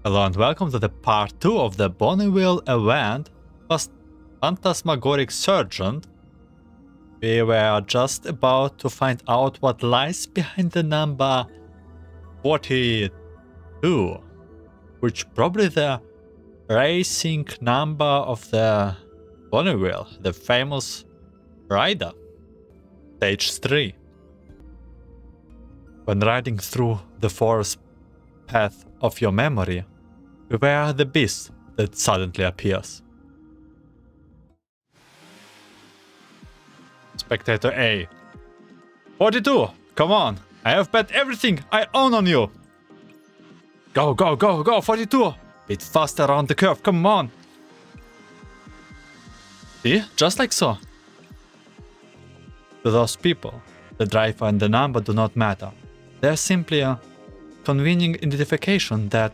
Hello and welcome to the part 2 of the Bonneville event, Phantasmagoric Sojourn. We were just about to find out what lies behind the number 42, which probably the racing number of the Bonneville, the famous rider. Stage 3. When riding through the forest path of your memory, beware the beast that suddenly appears. Spectator A. 42! Come on! I have bet everything I own on you! Go, go, go, go, 42! Bit faster around the curve, come on! See? Just like so. To those people, the driver and the number do not matter. They are simply a convenient identification that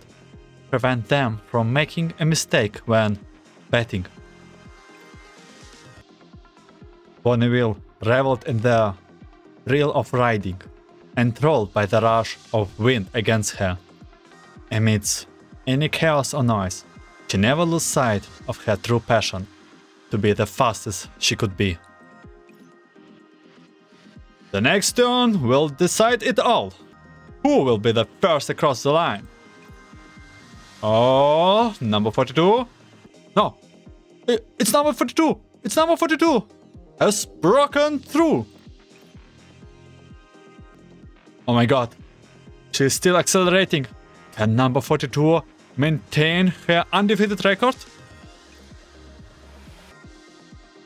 prevent them from making a mistake when betting. Bonneville reveled in the thrill of riding, enthralled by the rush of wind against her. Amidst any chaos or noise, she never lost sight of her true passion, to be the fastest she could be. The next turn will decide it all. Who will be the first across the line? Oh, number 42. No, it's number 42. It's number 42. Has broken through. Oh my god. She's still accelerating. Can number 42 maintain her undefeated record?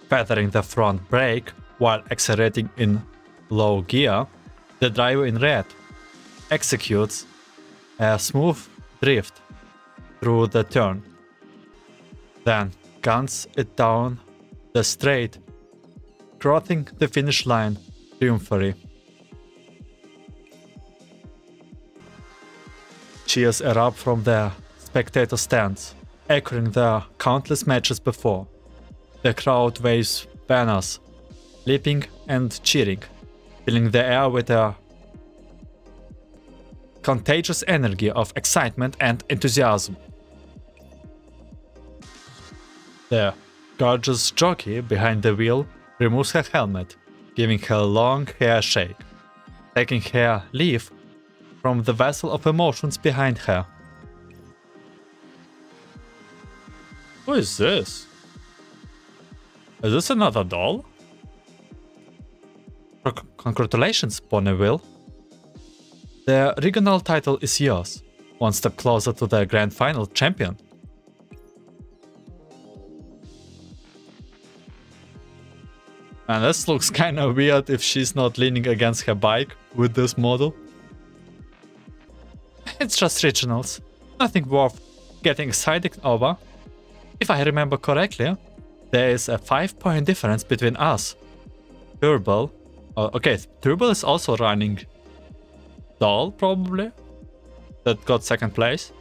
Feathering the front brake while accelerating in low gear, the driver in red executes a smooth drift through the turn, then guns it down the straight, crossing the finish line triumphantly. Cheers erupt from the spectator stands, echoing the countless matches before. The crowd waves banners, leaping and cheering, filling the air with a contagious energy of excitement and enthusiasm. The gorgeous jockey behind the wheel removes her helmet, giving her long hair a shake, taking her leave from the vessel of emotions behind her. Who is this? Is this another doll? Congratulations, Bonneville. The regional title is yours, one step closer to the grand final champion. And this looks kinda weird if she's not leaning against her bike with this model. It's just regionals, nothing worth getting excited over. If I remember correctly, there is a 5-point difference between us. Turbo. Okay, Turbo is also running doll, probably, that got second place.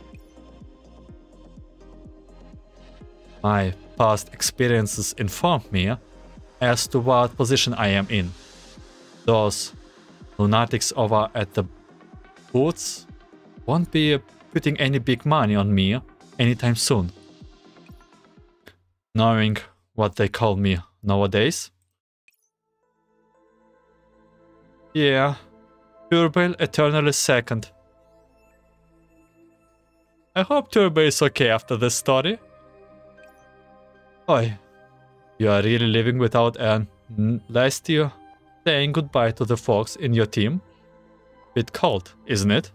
My past experiences informed me as to what position I am in. Those lunatics over at the booths won't be putting any big money on me anytime soon. Knowing what they call me nowadays. Yeah, Turbo eternally second. I hope Turbo is okay after this story. Oi, you are really living without an last year saying goodbye to the folks in your team? Bit cold, isn't it?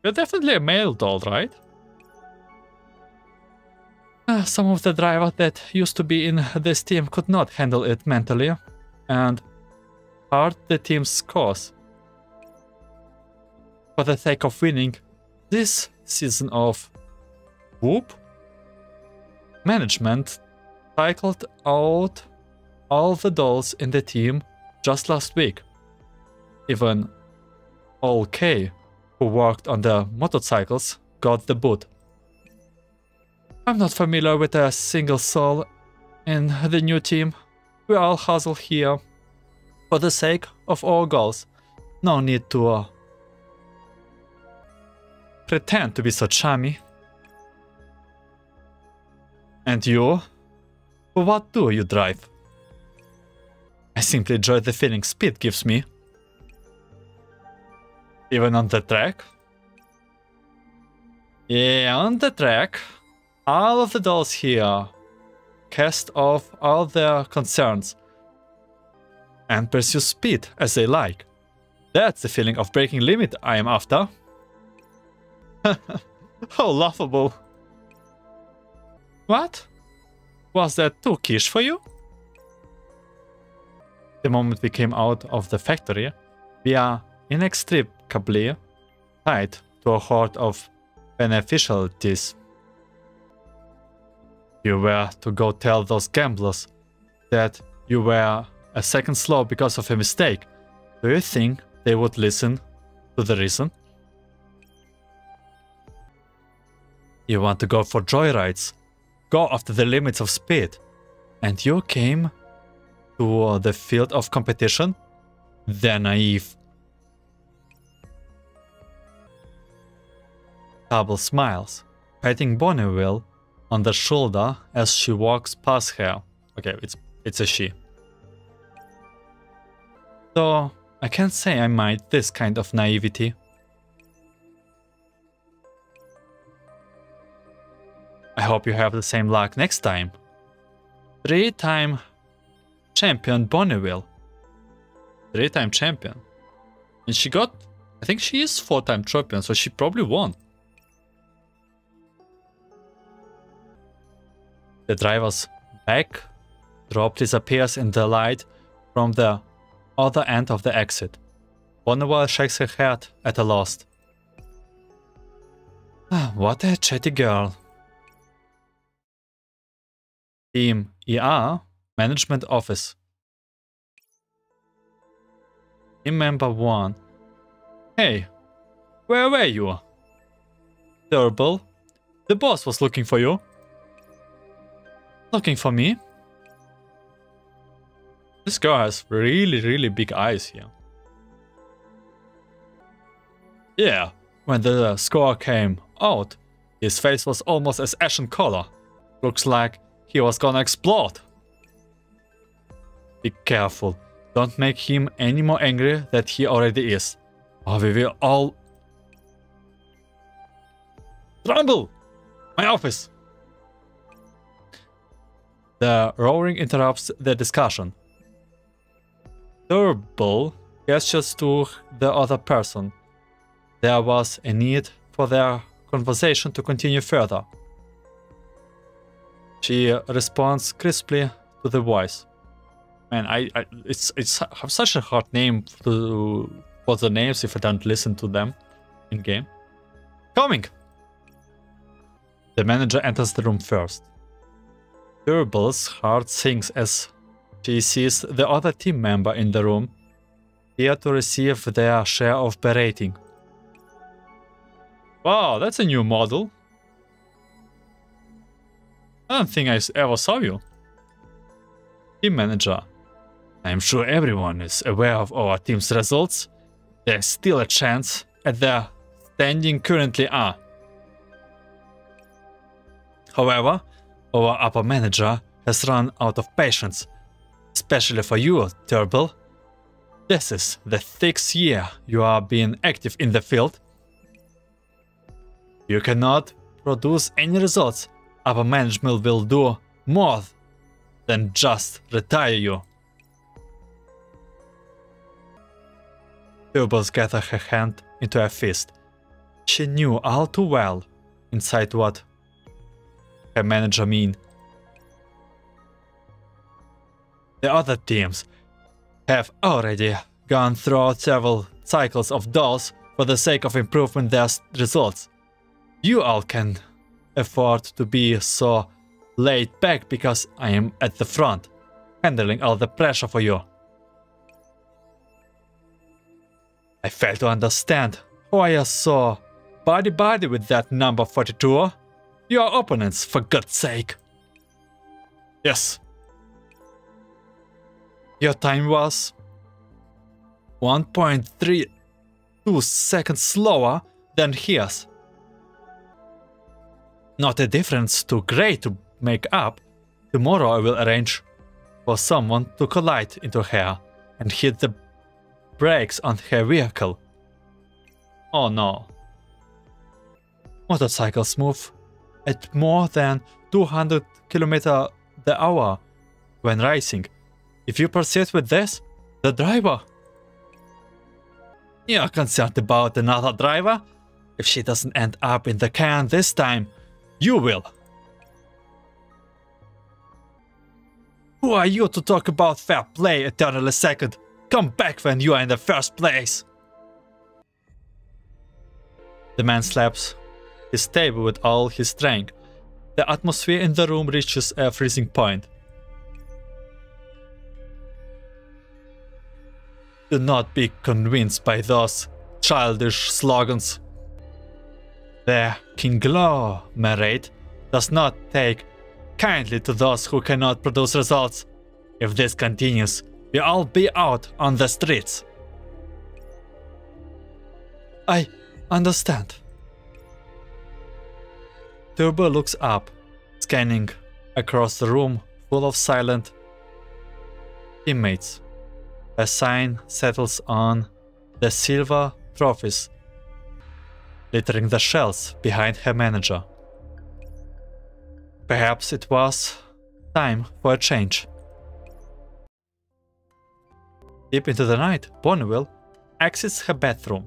You're definitely a male doll, right? Some of the drivers that used to be in this team could not handle it mentally and hurt the team's scores. For the sake of winning this season of Whoop, management cycled out all the dolls in the team just last week. Even All K, who worked on the motorcycles, got the boot. I'm not familiar with a single soul in the new team. We all hustle here for the sake of our goals. No need to pretend to be so charming. And you? What do you drive? I simply enjoy the feeling speed gives me. Even on the track? Yeah, on the track. All of the dolls here cast off all their concerns and pursue speed as they like. That's the feeling of breaking limit I am after. How laughable. What? Was that too quiche for you? The moment we came out of the factory, we are inextricably tied to a horde of beneficialities. You were to go tell those gamblers that you were a second slow because of a mistake. Do you think they would listen to the reason? You want to go for joyrides, go after the limits of speed, and you came to the field of competition? They're naive. Double smiles, patting Bonneville on the shoulder as she walks past her. Okay, it's a she. So, I can't say I mind this kind of naivety. I hope you have the same luck next time. 3-time champion Bonneville. 3-time champion. And she got... I think she is 4-time champion, so she probably won. The driver's backdrop disappears in the light from the other end of the exit. Bonneville shakes her head at a loss. What a chatty girl. Team ER, Management Office. Team Member 1. Hey, where were you? Terrible. The boss was looking for you. Looking for me? This girl has really big eyes here. Yeah, when the score came out, his face was almost as ashen color. Looks like he was gonna explode. Be careful. Don't make him any more angry than he already is. Or we will all... Rumble! My office! The roaring interrupts the discussion. Turble gestures to the other person. There was a need for their conversation to continue further. She responds crisply to the voice. Man, it's such a hard name for the names if I don't listen to them in game. Coming! The manager enters the room first. Turble's heart sinks as she sees the other team member in the room, here to receive their share of berating. Wow, that's a new model. I don't think I ever saw you. Team manager. I'm sure everyone is aware of our team's results. There's still a chance at their standing currently are. However, our upper manager has run out of patience, especially for you, Turble. This is the 6th year you are being active in the field. You cannot produce any results. Upper management will do more than just retire you. Turble gathered her hand into a fist. She knew all too well inside what her manager mean. The other teams have already gone through several cycles of dolls for the sake of improving their results. You all can afford to be so laid back because I am at the front, handling all the pressure for you. I fail to understand why you're so body with that number 42. Your opponents, for God's sake. Yes. Your time was 1.32 seconds slower than his. Not a difference too great to make up. Tomorrow I will arrange for someone to collide into her and hit the brakes on her vehicle. Oh no. Motorcycles move at more than 200 km/h when racing. If you proceed with this, the driver... You're concerned about another driver? If she doesn't end up in the can this time, you will. Who are you to talk about fair play, eternally second? Come back when you are in the first place. The man slaps his table with all his strength. The atmosphere in the room reaches a freezing point. Do not be convinced by those childish slogans. The conglomerate does not take kindly to those who cannot produce results. If this continues, we'll all be out on the streets. I understand. Turbo looks up, scanning across the room full of silent teammates. A sign settles on the silver trophies, littering the shelves behind her manager. Perhaps it was time for a change. Deep into the night, Bonneville exits her bedroom.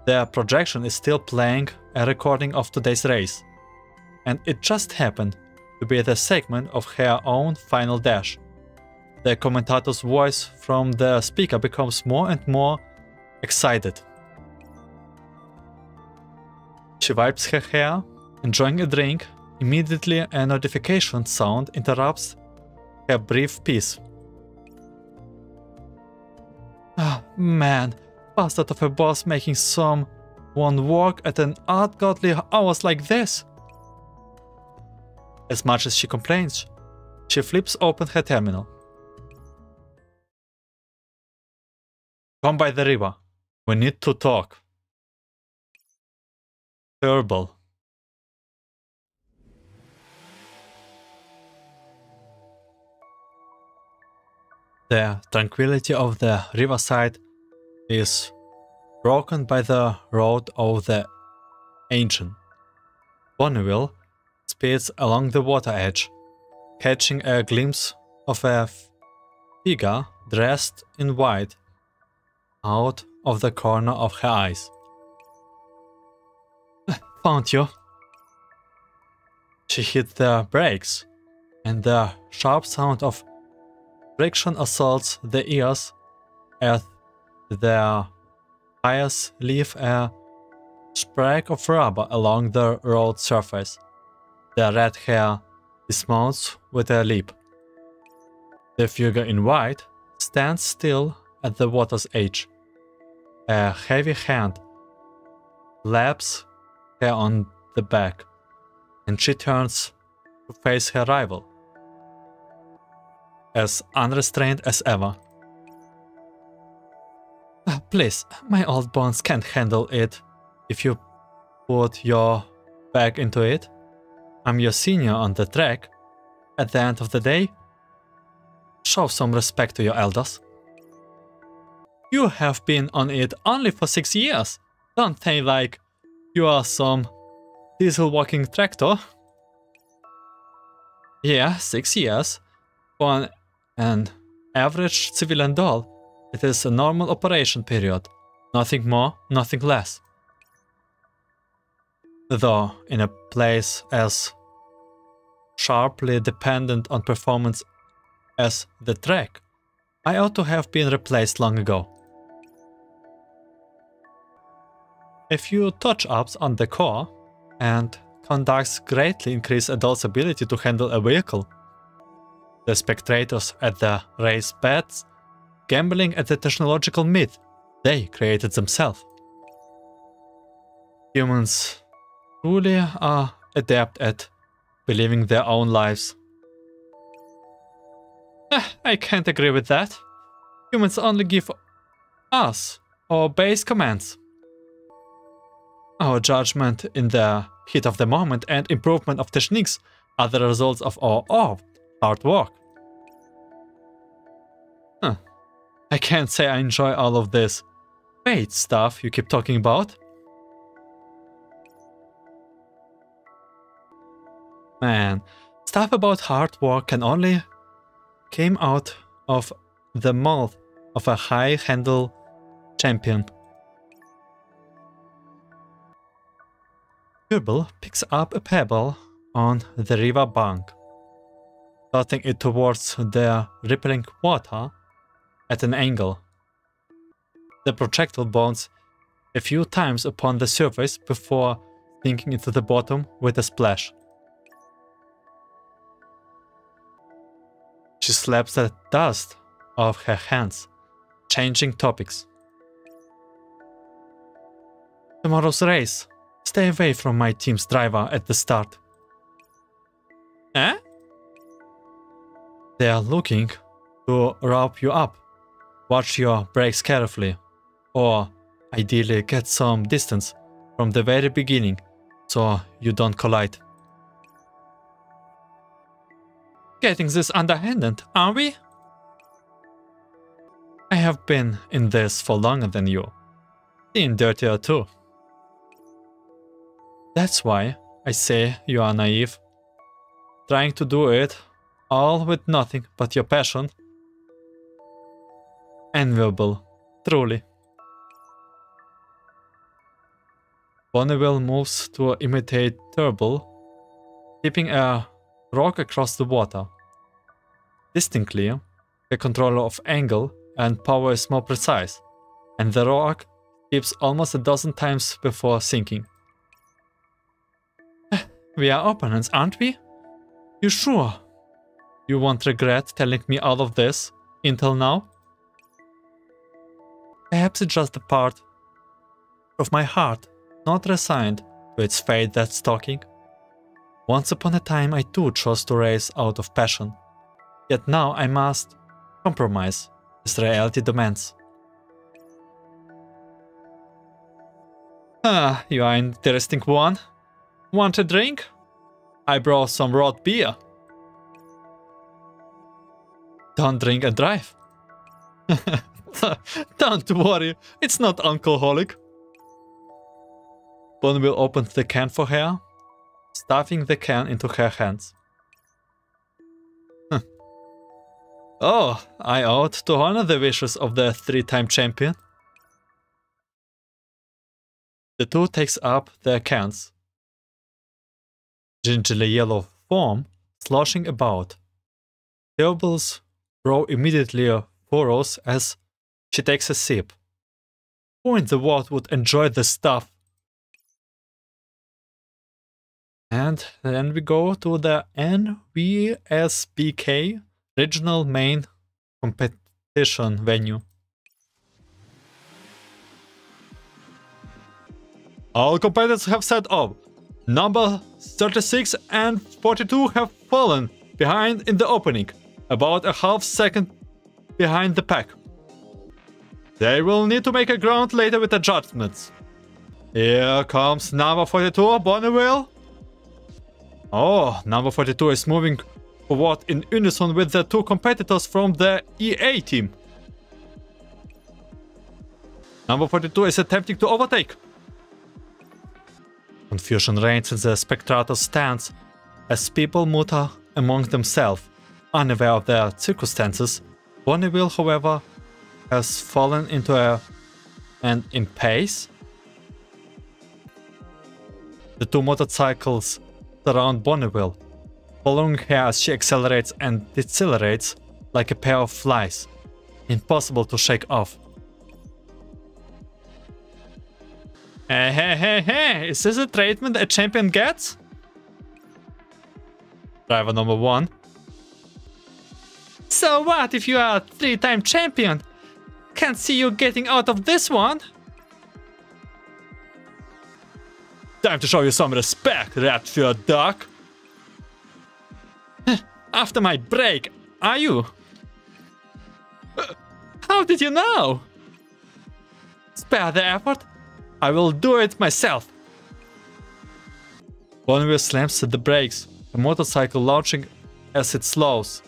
The projection is still playing a recording of today's race, and it just happened to be the segment of her own final dash. The commentator's voice from the speaker becomes more and more excited. She wipes her hair, enjoying a drink. Immediately, a notification sound interrupts her brief peace. Ah, man, bastard of a boss making someone work at an ungodly hours like this. As much as she complains, she flips open her terminal. Come by the river. We need to talk. Terrible. The tranquility of the riverside is broken by the road of the ancient. Bonneville speeds along the water edge, catching a glimpse of a figure dressed in white out of the corner of her eyes. Found you. She hit the brakes, and the sharp sound of friction assaults the ears as their tires leave a sprig of rubber along the road surface. The red hair dismounts with a leap. The figure in white stands still at the water's edge. A heavy hand slaps her on the back, and she turns to face her rival, as unrestrained as ever. Please, my old bones can't handle it if you put your back into it. I'm your senior on the track. At the end of the day, show some respect to your elders. You have been on it only for 6 years. Don't think like you are some diesel-walking tractor. Yeah, 6 years. For an average civilian doll, it is a normal operation period. Nothing more, nothing less. Though, in a place as sharply dependent on performance as the track, I ought to have been replaced long ago. A few touch-ups on the core and conducts greatly increase a doll's ability to handle a vehicle. The spectators at the race bets, gambling at the technological myth they created themselves. Humans truly are adept at believing their own lives. I can't agree with that. Humans only give us our base commands. Our judgment in the heat of the moment and improvement of techniques are the results of our hard work. I can't say I enjoy all of this fate stuff you keep talking about. Man, stuff about hard work can only came out of the mouth of a high-handle champion. Kerbal picks up a pebble on the river bank, tossing it towards the rippling water at an angle. The projectile bounces a few times upon the surface before sinking into the bottom with a splash. She slaps the dust off her hands, changing topics. Tomorrow's race. Stay away from my team's driver at the start. Eh? They are looking to rope you up. Watch your brakes carefully, or ideally get some distance from the very beginning so you don't collide. Getting this underhanded, are we? I have been in this for longer than you. Seen dirtier too. That's why I say you are naive. Trying to do it all with nothing but your passion. Enviable, truly. Bonneville moves to imitate Kerbal, tipping a rock across the water. Distinctly, the control of angle and power is more precise, and the rock tips almost a dozen times before sinking. We are opponents, aren't we? You sure you won't regret telling me all of this until now? Perhaps it's just a part of my heart not resigned to its fate that's stalking. Once upon a time I too chose to race out of passion, yet now I must compromise as reality demands. You are an interesting one. Want a drink? I brought some raw beer. Don't drink and drive. Don't worry, it's not alcoholic. Bonneville opened the can for her, stuffing the can into her hands. Oh, I ought to honor the wishes of the three-time champion. The two takes up their cans. Gingerly yellow foam sloshing about. Kerbal's brow immediately furrows as she takes a sip. Who in the world would enjoy this stuff? And then we go to the NVSBK Regional Main Competition venue. All competitors have set up. Number 36 and 42 have fallen behind in the opening, about a half second behind the pack. They will need to make a ground later with adjustments. Here comes number 42, Bonneville. Oh, number 42 is moving forward in unison with the two competitors from the EA team. Number 42 is attempting to overtake. Confusion reigns in the spectator's stance as people mutter among themselves, unaware of their circumstances. Bonneville, however, has fallen into an impasse. The two motorcycles surround Bonneville, following her as she accelerates and decelerates like a pair of flies, impossible to shake off. Hey, is this a treatment a champion gets? Driver number 1. So what if you are a three-time champion? Can't see you getting out of this one. Time to show you some respect, rat-filled duck. After my break, are you? How did you know? Spare the effort. I will do it myself. Bonneville slams the brakes, the motorcycle launching as it slows.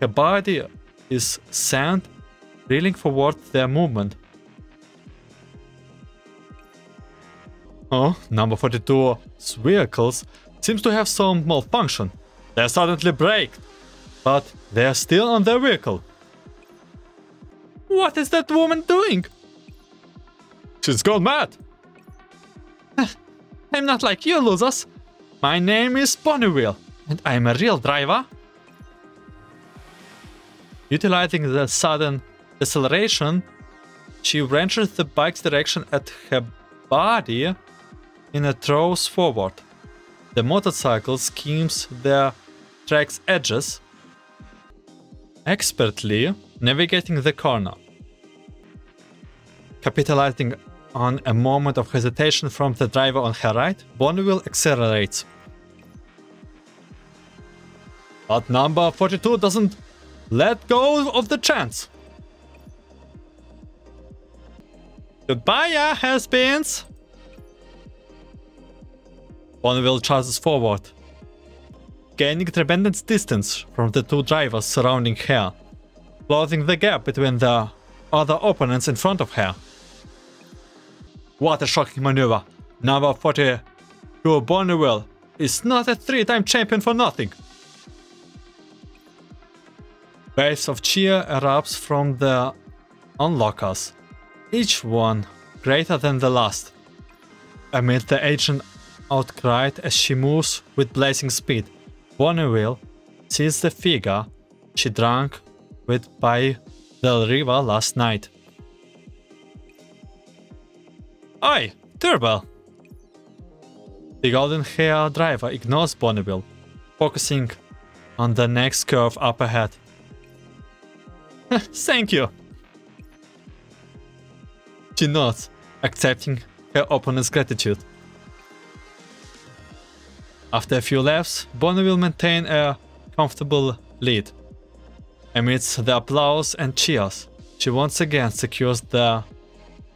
Her body is sent, reeling forward their movement. Oh, number 42's vehicles seems to have some malfunction. They suddenly braked, but they are still on their vehicle. What is that woman doing? She's gone mad. I'm not like you losers. My name is Bonneville, and I'm a real driver. Utilizing the sudden deceleration, she wrenches the bike's direction at her body and it throws forward. The motorcycle skims their track's edges, expertly navigating the corner. Capitalizing on a moment of hesitation from the driver on her right, Bonneville accelerates. But number 42 doesn't let go of the chance. Goodbye, has-beens! Bonneville charges forward, gaining tremendous distance from the two drivers surrounding her, closing the gap between the other opponents in front of her. What a shocking maneuver! Number 42 Bonneville is not a three-time champion for nothing. Waves of cheer erupts from the onlookers, each one greater than the last. Amid the ancient outcry as she moves with blazing speed, Bonneville sees the figure she drank with by the river last night. Oi, Turbo! The golden-haired driver ignores Bonneville, focusing on the next curve up ahead. Thank you! She nods, accepting her opponent's gratitude. After a few laps, Bonneville maintains a comfortable lead. Amidst the applause and cheers, she once again secures the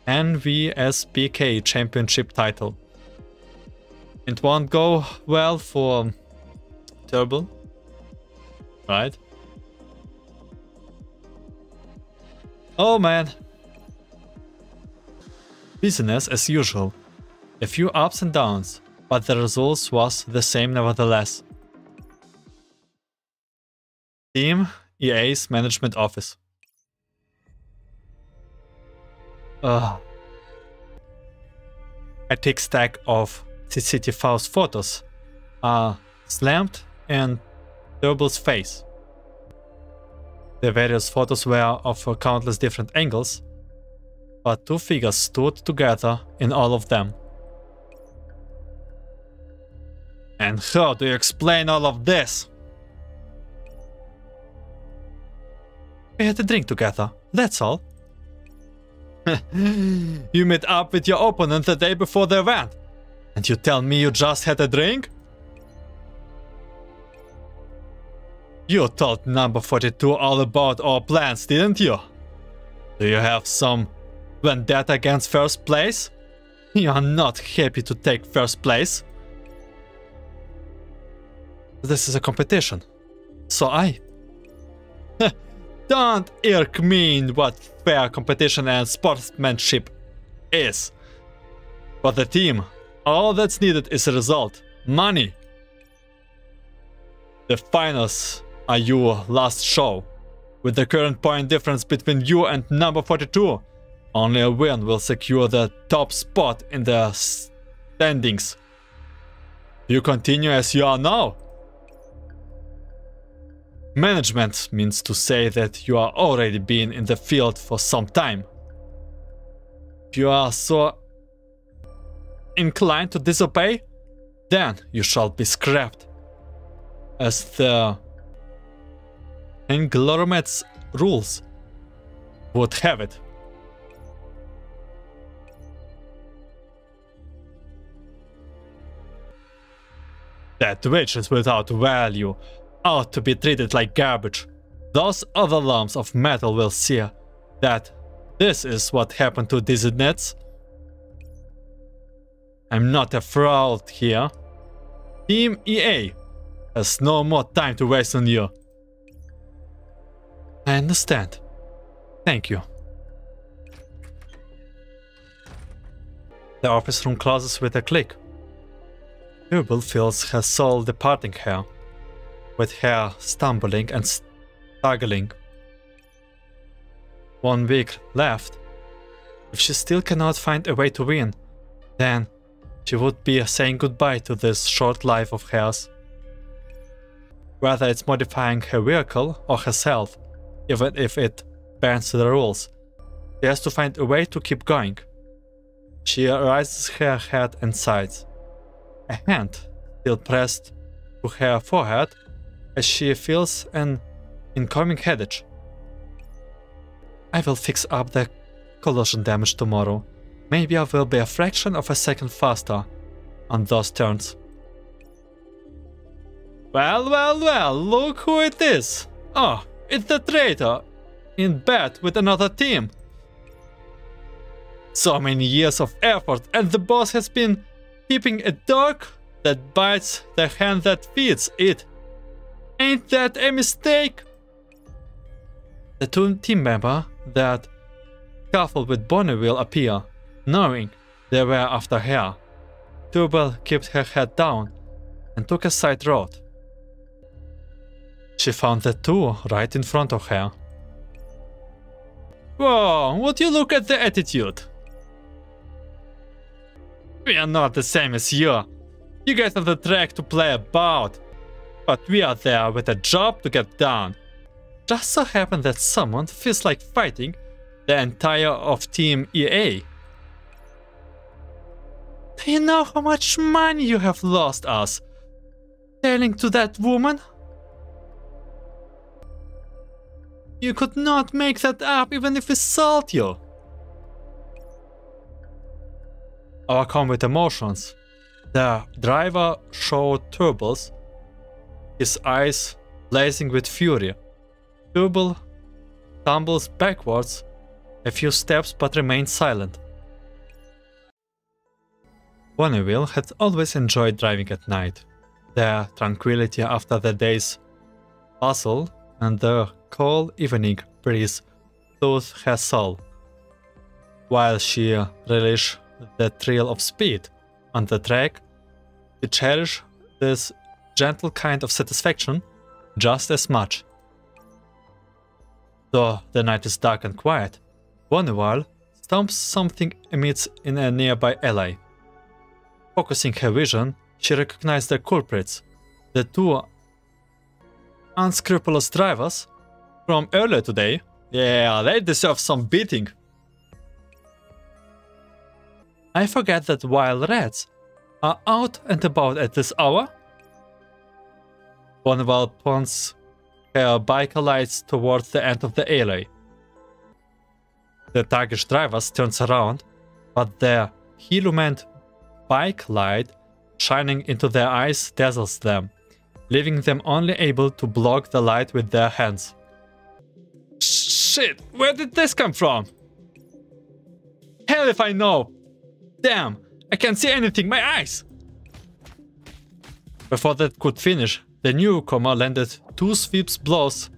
NVSBK Championship title. It won't go well for Turbo, right? Oh man. Business as usual. A few ups and downs, but the result was the same nevertheless. Team EA's management office. A thick stack of CCTV photos are slammed in Turbo's face. The various photos were of countless different angles, but two figures stood together in all of them. And how do you explain all of this? We had a drink together, that's all. You met up with your opponent the day before the event, and you tell me you just had a drink? You told number 42 all about our plans, didn't you? Do you have some vendetta against first place? You are not happy to take first place. This is a competition, so don't irk me in what fair competition and sportsmanship is. For the team, all that's needed is a result, money. The finals are your last show. With the current point difference between you and number 42, only a win will secure the top spot in the standings. You continue as you are now. Management means to say that you are already been in the field for some time. If you are so inclined to disobey, then you shall be scrapped. As the Conglomerate's rules would have it. That which is without value ought to be treated like garbage. Those other lumps of metal will see that this is what happened to these nets. I'm not a fraud here. Team EA has no more time to waste on you. I understand. Thank you. The office room closes with a click. Hubble feels her soul departing her, with her stumbling and struggling. 1 week left. If she still cannot find a way to win, then she would be saying goodbye to this short life of hers. Whether it's modifying her vehicle or herself, even if it bends to the rules, she has to find a way to keep going. She raises her head and sighs, a hand still pressed to her forehead as she feels an incoming headache. I will fix up the collision damage tomorrow. Maybe I will be a fraction of a second faster on those turns. Well, look who it is. Oh, it's the traitor in bed with another team. So many years of effort and the boss has been keeping a dog that bites the hand that feeds it. Ain't that a mistake? The 2 team members that scuffled with Bonneville appear, knowing they were after her. Tubal kept her head down and took a side road. She found the 2 right in front of her. Whoa, would you look at the attitude? We are not the same as you. You guys are the track to play about, but we are there with a job to get done. Just so happens that someone feels like fighting the entire of Team EA. Do you know how much money you have lost us? Telling to that woman? You could not make that up even if we sold you. Overcome with emotions, the driver showed Turbals, his eyes blazing with fury. Turbal tumbles backwards a few steps but remains silent. Bonneville had always enjoyed driving at night. The tranquility after the day's bustle and the cold evening breeze soothed her soul, while she relished the thrill of speed on the track. She cherished this gentle kind of satisfaction just as much. Though the night is dark and quiet, Bonneville stomps something amidst in a nearby alley. Focusing her vision, she recognized the culprits, the 2 unscrupulous drivers from earlier today. Yeah, they deserve some beating. I forget that wild rats are out and about at this hour. Bonneville points her biker lights towards the end of the alley. The thuggish drivers turns around, but their illumined bike light shining into their eyes dazzles them, leaving them only able to block the light with their hands. Shit, where did this come from? Hell if I know! Damn, I can't see anything, my eyes! Before that could finish, the newcomer landed 2 sweeps blows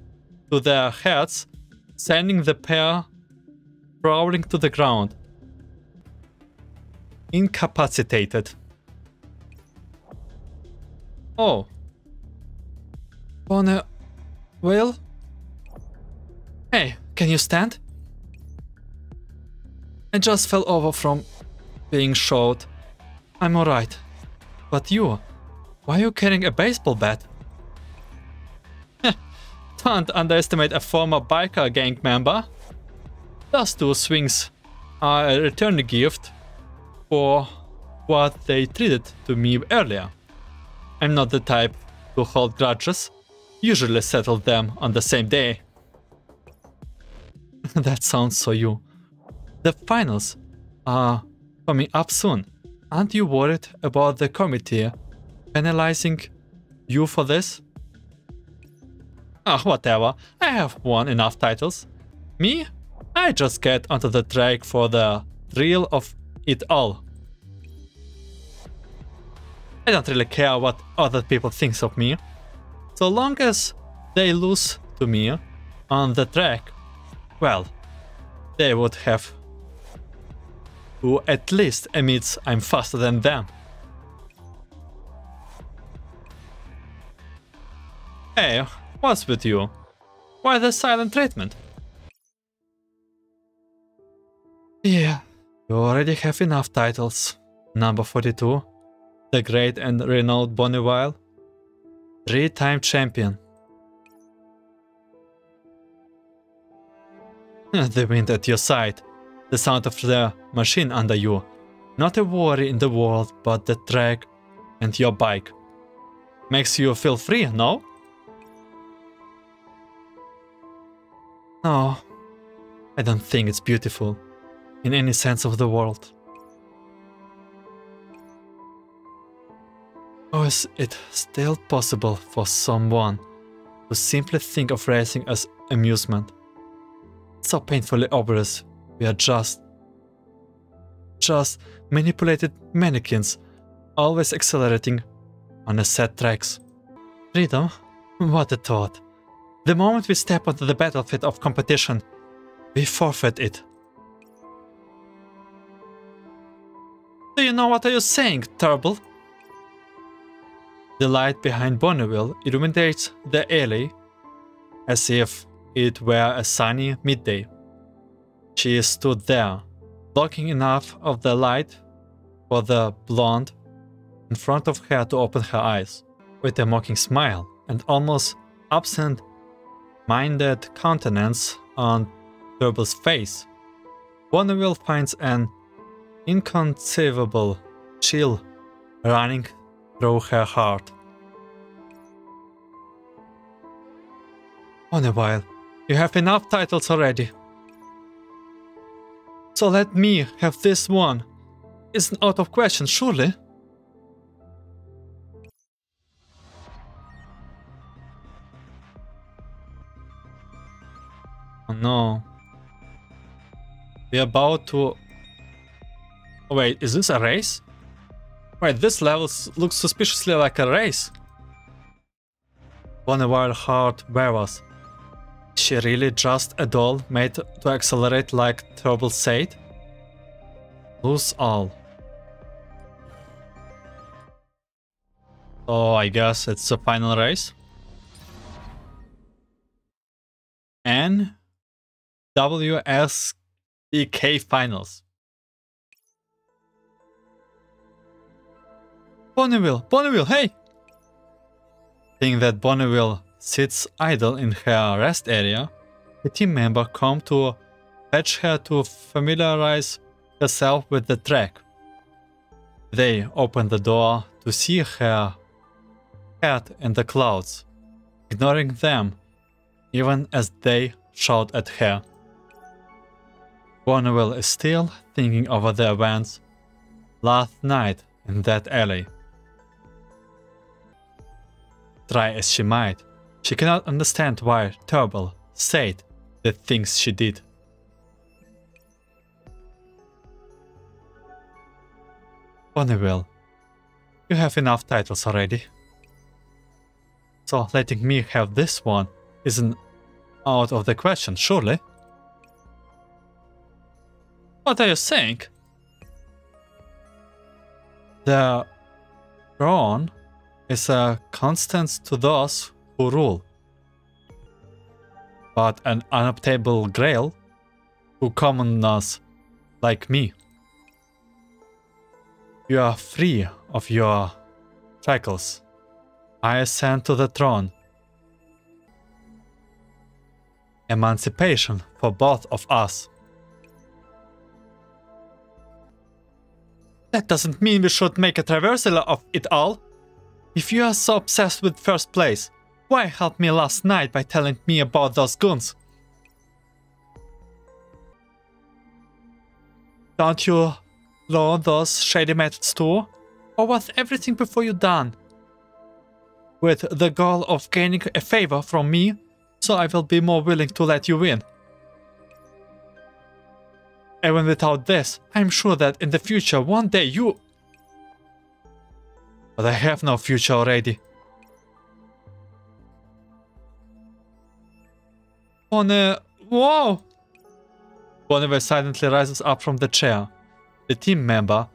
to their heads, sending the pair crawling to the ground, incapacitated. Oh. Bonneville? Hey, can you stand? I just fell over from being shot. I'm alright. But you? Why are you carrying a baseball bat? Don't underestimate a former biker gang member. Those 2 swings are a return gift for what they treated to me earlier. I'm not the type to hold grudges, usually settle them on the same day. That sounds so you. The finals are coming up soon. Aren't you worried about the committee penalizing you for this? Ah, whatever. I have won enough titles. Me? I just get onto the track for the thrill of it all. I don't really care what other people think of me. So long as they lose to me on the track, well, they would have to at least admit I'm faster than them. Hey, what's with you? Why the silent treatment? Yeah, you already have enough titles. Number 42, the great and renowned Bonneville, 3-time champion. The wind at your side, the sound of the machine under you. Not a worry in the world but the track and your bike. Makes you feel free, no? No, I don't think it's beautiful, in any sense of the word. How is it still possible for someone to simply think of racing as amusement? It's so painfully obvious we are just manipulated mannequins, always accelerating on a set tracks. Freedom? What a thought. The moment we step onto the battlefield of competition, we forfeit it. Do you know what are you saying, Turble? The light behind Bonneville illuminates the alley as if it were a sunny midday. She stood there, blocking enough of the light for the blonde in front of her to open her eyes. With a mocking smile and almost absent-minded countenance on Turble's face, Bonneville finds an inconceivable chill running through her heart. Bonneville, you have enough titles already. So let me have this one. Isn't out of question, surely? Oh no. We're about to... Oh, wait, is this a race? Wait, this level looks suspiciously like a race. Bonneville heart wavers. Is she really just a doll made to accelerate like Turble said? Lose all. So I guess it's the final race. NWSDK Finals. Bonneville, hey! Seeing that Bonneville sits idle in her rest area, a team member comes to fetch her to familiarize herself with the track. They open the door to see her head in the clouds, ignoring them even as they shout at her. Bonneville is still thinking over the events last night in that alley. Try as she might, she cannot understand why Turble said the things she did. Bonneville, you have enough titles already. So letting me have this one isn't out of the question, surely? What are you saying? The throne is a constant to those who rule, but an unobtainable grail to commoners like me. You are free of your shackles. I ascend to the throne. Emancipation for both of us. That doesn't mean we should make a traversal of it all. If you are so obsessed with first place, why help me last night by telling me about those goons? Don't you learn those shady methods too? Or was everything before you done with the goal of gaining a favor from me, so I will be more willing to let you in? Even without this, I'm sure that in the future one day you... But I have no future already. Whoa! Bonneville silently rises up from the chair. The team member,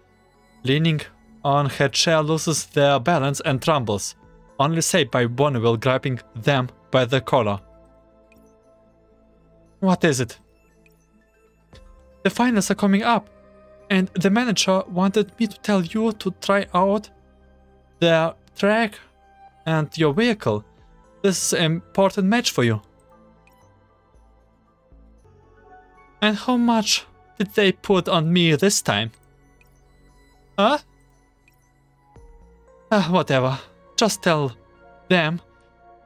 leaning on her chair, loses their balance and trembles, only saved by Bonneville grabbing them by the collar. What is it? The finals are coming up, and the manager wanted me to tell you to try out the track and your vehicle. This is an important match for you. And how much did they put on me this time? Huh? Whatever. Just tell them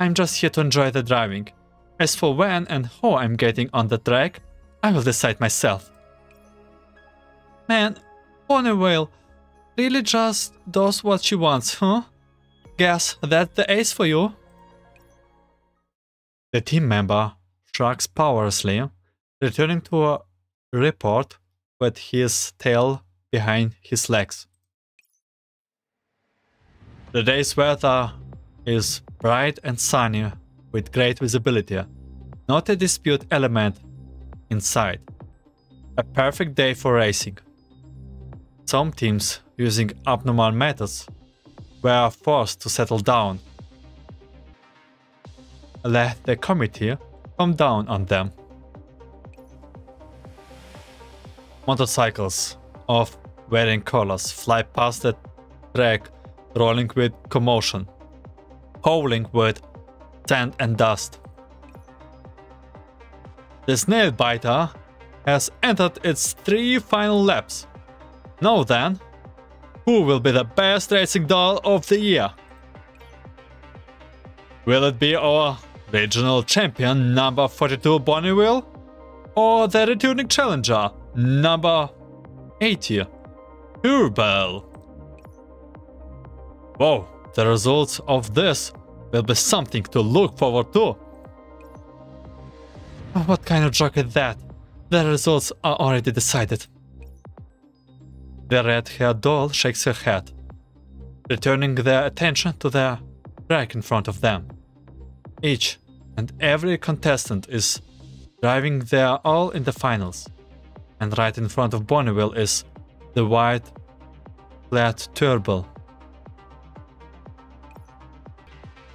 I'm just here to enjoy the driving. As for when and how I'm getting on the track, I will decide myself. Man, Bonneville really just does what she wants, huh? Guess that's the ace for you. The team member shrugs powerlessly, returning to a report with his tail behind his legs. The day's weather is bright and sunny with great visibility. Not a dispute element in sight. A perfect day for racing. Some teams using abnormal methods were forced to settle down. Let the committee come down on them. Motorcycles of varying colors fly past the track, rolling with commotion, howling with sand and dust. The snail biter has entered its 3 final laps. Now then, who will be the best racing doll of the year? Will it be our regional champion number 42 Bonneville, or the returning challenger number 80 Crullely? Whoa, the results of this will be something to look forward to. What kind of joke is that? The results are already decided. The red-haired doll shakes her head, returning their attention to the track in front of them. Each and every contestant is driving their all in the finals, and right in front of Bonneville is the white flat turbo.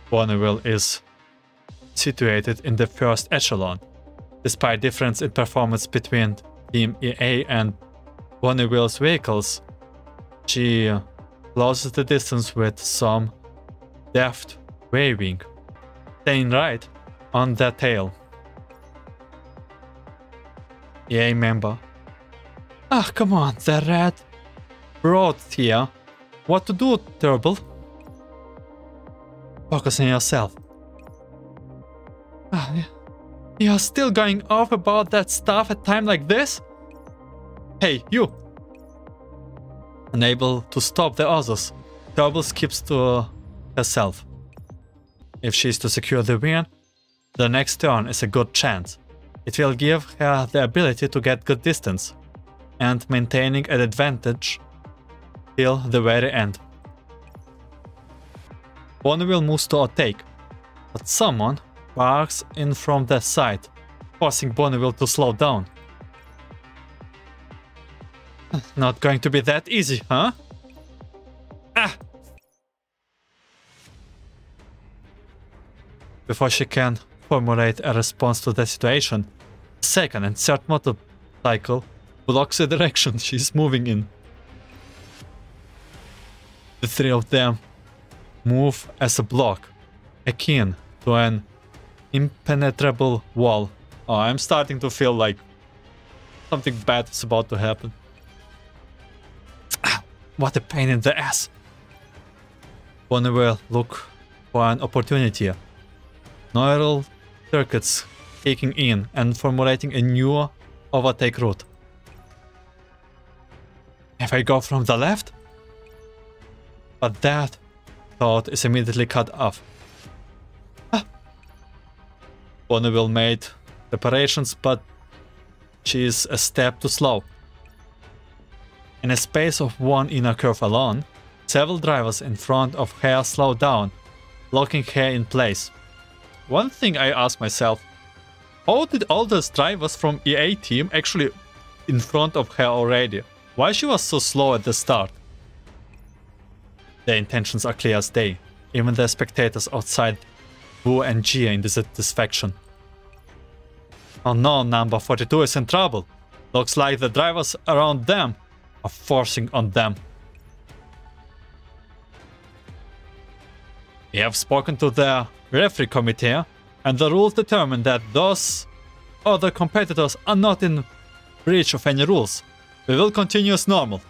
Bonneville is situated in the first echelon. Despite difference in performance between Team EA and Bonneville's vehicles, she closes the distance with some deft waving, staying right on their tail. EA member. Come on, the red brought here. What to do, Turbo? Focus on yourself. You're still going off about that stuff at a time like this? Hey, you! Unable to stop the others, Turbo skips to herself. If she's to secure the win, the next turn is a good chance. It will give her the ability to get good distance and maintaining an advantage till the very end. Bonneville moves to overtake, but someone parks in from the side, forcing Bonneville to slow down. Not going to be that easy, huh? Before she can formulate a response to the situation, the second and third motorcycle blocks the direction she's moving in. The 3 of them move as a block, akin to an impenetrable wall. Oh, I'm starting to feel like something bad is about to happen. What a pain in the ass. Bonneville look for an opportunity. Neural circuits kicking in and formulating a new overtake route. If I go from the left? But that thought is immediately cut off. Bonneville made preparations, but she is a step too slow. In a space of one inner curve alone, Several drivers in front of her slow down, locking her in place. One thing I ask myself, how did all those drivers from EA team actually in front of her already? Why she was so slow at the start? Their intentions are clear as day. Even the spectators outside woo and jeer in dissatisfaction. Oh no, number 42 is in trouble. Looks like the drivers around them are forcing on them. We have spoken to the referee committee, and the rules determine that those other competitors are not in breach of any rules. We will continue as normal.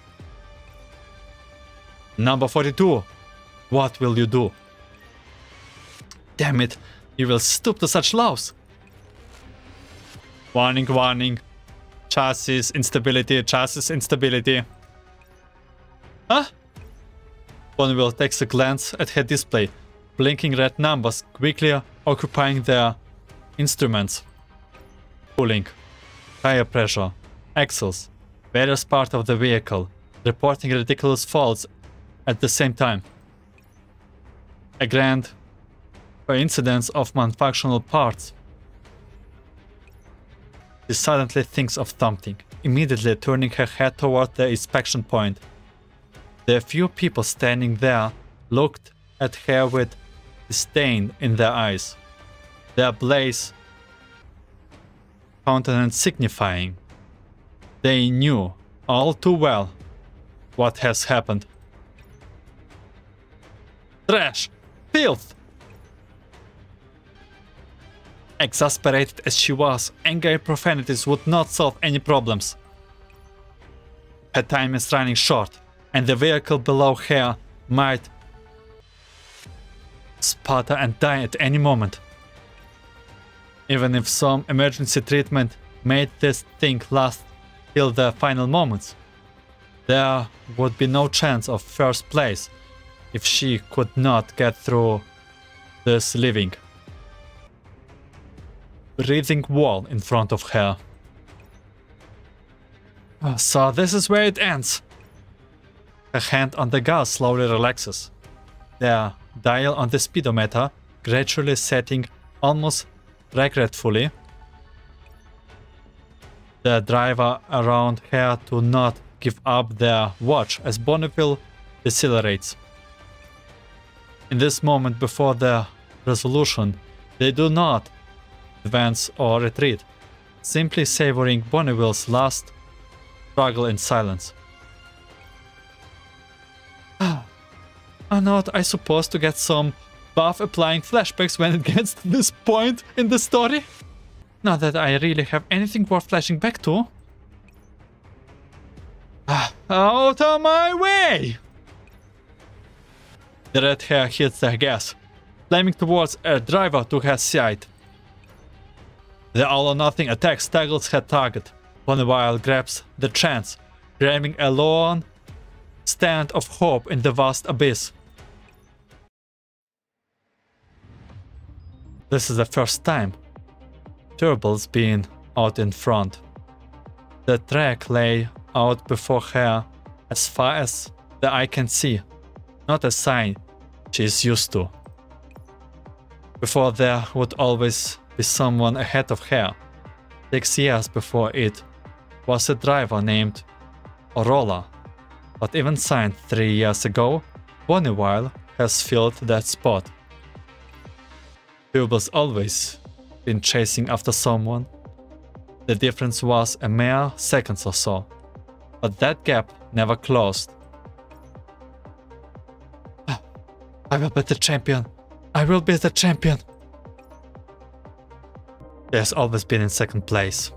Number 42, what will you do? Damn it, you will stoop to such laws. Warning, warning. Chassis instability, chassis instability. Huh? Bonneville takes a glance at her display, blinking red numbers quickly occupying their instruments. Cooling, tire pressure, axles, various parts of the vehicle, reporting ridiculous faults at the same time. A grand coincidence of non-functional parts. She suddenly thinks of something, immediately turning her head toward the inspection point. The few people standing there looked at her with disdain in their eyes, their blaze countenance signifying they knew all too well what has happened. Trash! Filth! Exasperated as she was, anger and profanities would not solve any problems. Her time is running short, and the vehicle below her might sputter and die at any moment. Even if some emergency treatment made this thing last till the final moments, there would be no chance of first place if she could not get through this living breathing wall in front of her. So this is where it ends. Her hand on the gas slowly relaxes. The dial on the speedometer gradually setting almost regretfully. The driver around her to not give up their watch as Bonneville decelerates. In this moment before the resolution, they do not advance or retreat, simply savoring Bonneville's last struggle in silence. Are not I supposed to get some buff applying flashbacks when it gets to this point in the story? Not that I really have anything worth flashing back to. Out of my way! The red hair hits the gas, slamming towards a driver to her side. The all-or-nothing attack staggers her target. Bonneville grabs the chance, grabbing a lone stand of hope in the vast abyss. This is the first time Turble's been out in front. The track lay out before her as far as the eye can see, not a sign she is used to. Before there would always be someone ahead of her. 6 years before it was a driver named Aurora, but even signed 3 years ago, Bonneville has filled that spot. Turble's always been chasing after someone. The difference was a mere seconds or so, but that gap never closed. I will be the champion. I will be the champion. She has always been in second place,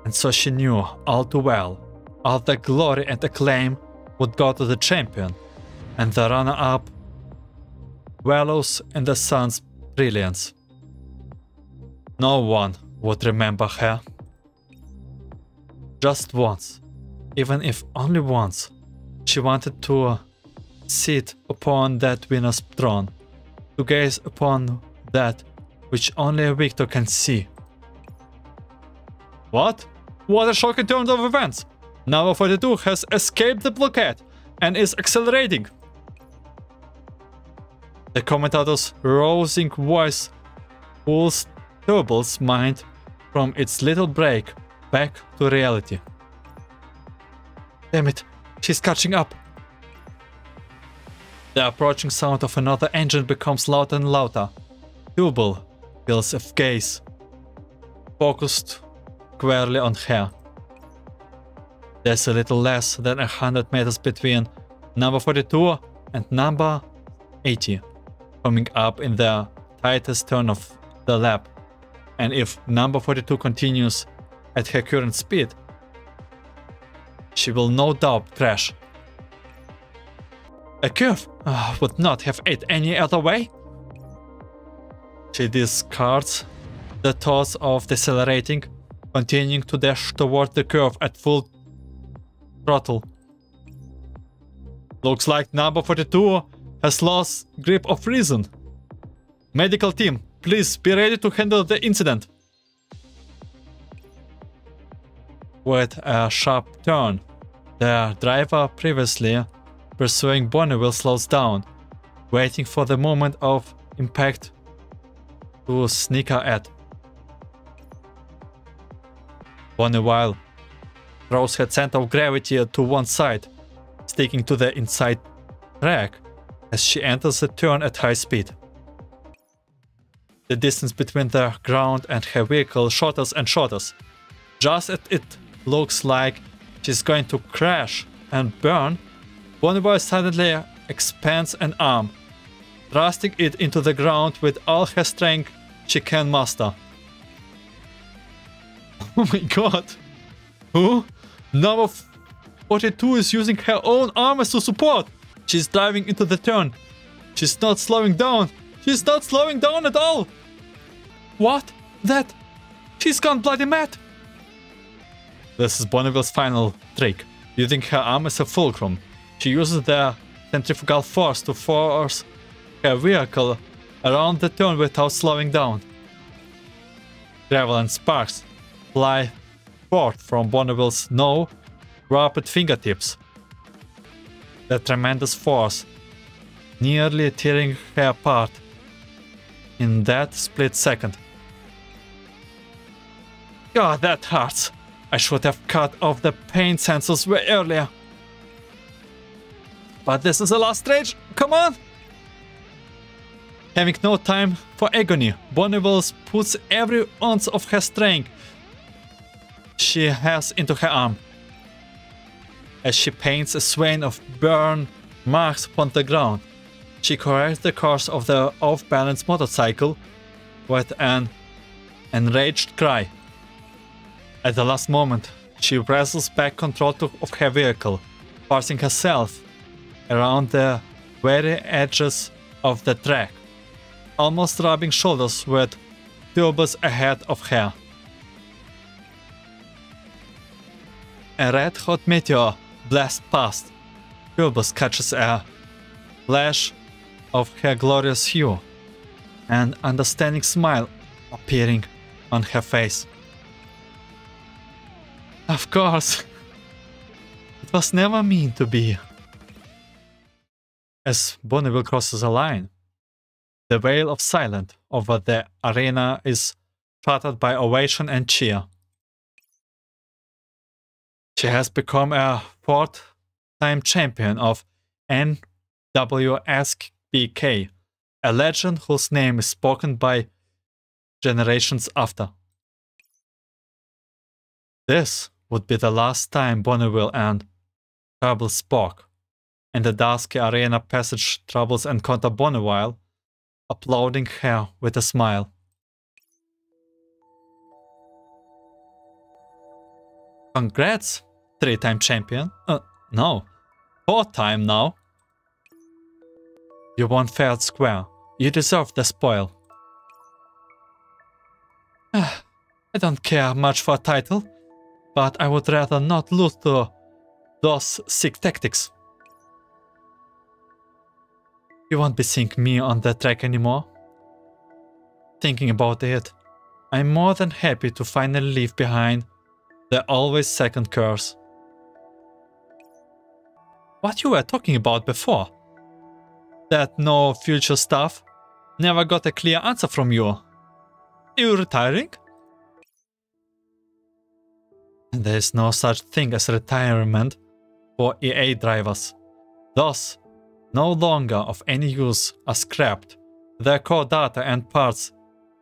and so she knew all too well all the glory and acclaim would go to the champion, and the runner-up wallows in the sun's brilliance. No one would remember her. Just once, even if only once, she wanted to sit upon that winner's throne, to gaze upon that which only a victor can see. What? What a shocking turn of events! Number 42 has escaped the blockade and is accelerating. The commentator's rousing voice pulls Turble's mind from its little break back to reality. Damn it, she's catching up. The approaching sound of another engine becomes louder and louder. Tubal feels a gaze focused squarely on her. There's a little less than 100 meters between number 42 and number 80, coming up in the tightest turn of the lap. And if number 42 continues at her current speed, she will no doubt crash. A curve would not have it any other way. She discards the thoughts of decelerating, continuing to dash toward the curve at full throttle. Looks like number 42 has lost grip of reason. Medical team, please be ready to handle the incident. With a sharp turn, the driver previously pursuing Bonneville slows down, waiting for the moment of impact to sneak her at. Bonneville throws her center of gravity to one side, sticking to the inside track as she enters the turn at high speed. The distance between the ground and her vehicle shortens and shortens. Just as it looks like she's going to crash and burn, Bonneville suddenly expands an arm, thrusting it into the ground with all her strength she can muster. Oh my god! Who? Number 42 is using her own arm as a support! She's driving into the turn. She's not slowing down. She's not slowing down at all! What? That? She's gone bloody mad! This is Bonneville's final trick, using her arm as a fulcrum. She uses the centrifugal force to force her vehicle around the turn without slowing down. Gravel and sparks fly forth from Bonneville's now rapid fingertips. The tremendous force nearly tearing her apart in that split second. God, that hurts. I should have cut off the pain sensors way earlier. But this is the last stage. Come on! Having no time for agony, Bonneville puts every ounce of her strength she has into her arm. As she paints a swain of burn marks upon the ground, she corrects the course of the off-balance motorcycle with an enraged cry. At the last moment, she wrestles back control of her vehicle, forcing herself around the very edges of the track, almost rubbing shoulders with turbos ahead of her. A red-hot meteor blasts past. Turbos catches a flash of her glorious hue, an understanding smile appearing on her face. Of course, it was never meant to be. As Bonneville crosses a line, the veil of silence over the arena is shattered by ovation and cheer. She has become a fourth-time champion of NWSBK, a legend whose name is spoken by generations after. This would be the last time Bonneville and Trouble spoke. In the dusky arena passage, Troubles encounter Bonneville, applauding her with a smile. Congrats, three-time champion. No, four-time now. You won fair and square. You deserve the spoil. I don't care much for a title, but I would rather not lose to those sick tactics. You won't be seeing me on the track anymore. Thinking about it, I'm more than happy to finally leave behind the always second curse. What you were talking about before? That no future stuff? Never got a clear answer from you. Are you retiring? There is no such thing as retirement for EA drivers. Thus, no longer of any use are scrapped, their core data and parts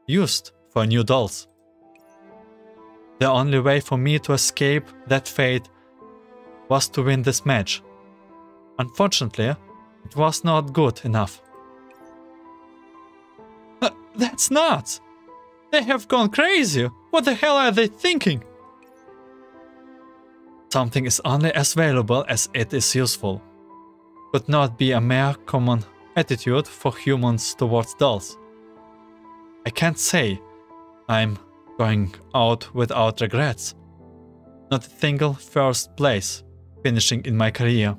used for new dolls. The only way for me to escape that fate was to win this match. Unfortunately, it was not good enough. That's nuts! They have gone crazy! What the hell are they thinking? Something is only as valuable as it is useful. Could not be a mere common attitude for humans towards dolls. I can't say I'm going out without regrets. Not a single first place finishing in my career.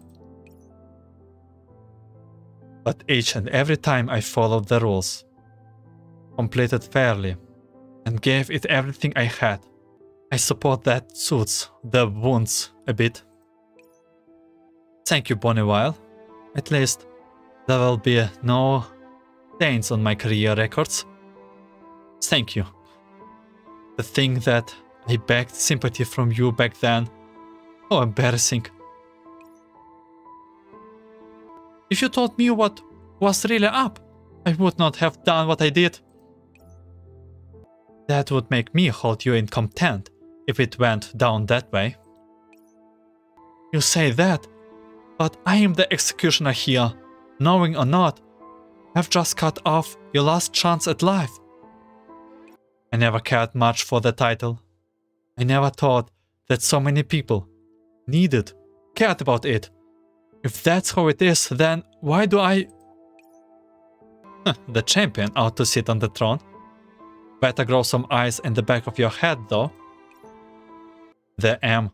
But each and every time I followed the rules, completed fairly, and gave it everything I had. I suppose that soothes the wounds a bit. Thank you, Bonneville. At least there will be no stains on my career records. Thank you. The thing that I begged sympathy from you back then. How embarrassing. If you told me what was really up, I would not have done what I did. That would make me hold you in contempt if it went down that way. You say that, but I am the executioner here. Knowing or not, I've just cut off your last chance at life. I never cared much for the title. I never thought that so many people cared about it. If that's how it is, then why do I... The champion ought to sit on the throne. Better grow some eyes in the back of your head, though. The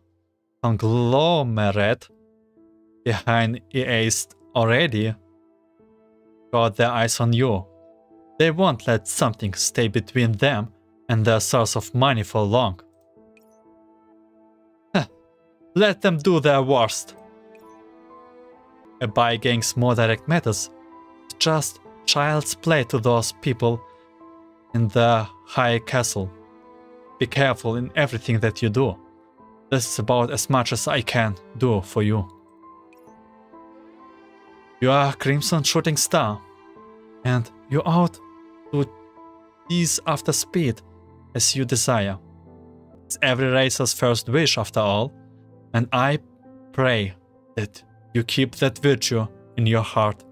conglomerate behind EA's already got their eyes on you. They won't let something stay between them and their source of money for long. Let them do their worst. A by-gang's more direct methods is just child's play to those people in the high castle. Be careful in everything that you do. This is about as much as I can do for you. You are a Crimson Shooting Star, and you ought to ease after speed as you desire. It's every racer's first wish after all, and I pray that you keep that virtue in your heart.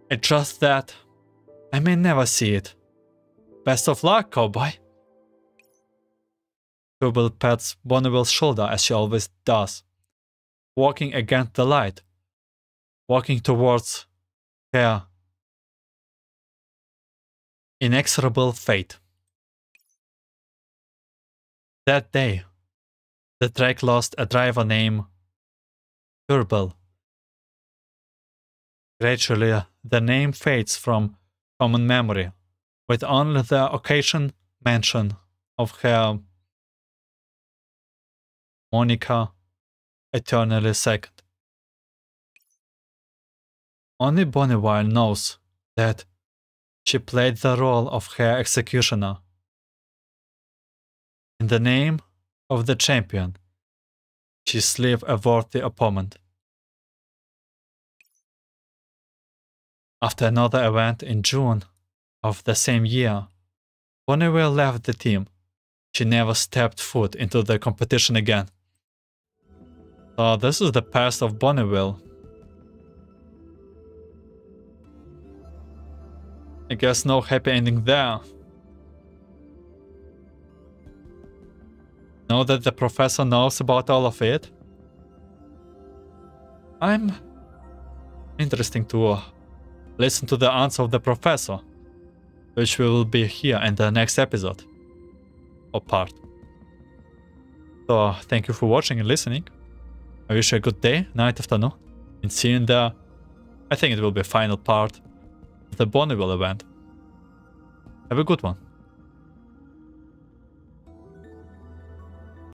It's just that I may never see it. Best of luck, cowboy. Crullely pats Bonneville's shoulder as she always does, walking against the light, walking towards her inexorable fate. That day, the track lost a driver named Crullely. Gradually, the name fades from common memory, with only the occasional mention of her Monica eternally second. Only Bonneville knows that she played the role of her executioner. In the name of the champion, she slew a worthy opponent. After another event in June of the same year, Bonneville left the team. She never stepped foot into the competition again. So this is the past of Bonneville. I guess no happy ending there. Know that the professor knows about all of it. I'm interesting to listen to the answer of the professor, which will be here in the next episode or part. So thank you for watching and listening. I wish you a good day, night, afternoon, and see you in the, I think it will be final part of the Bonneville event. Have a good one.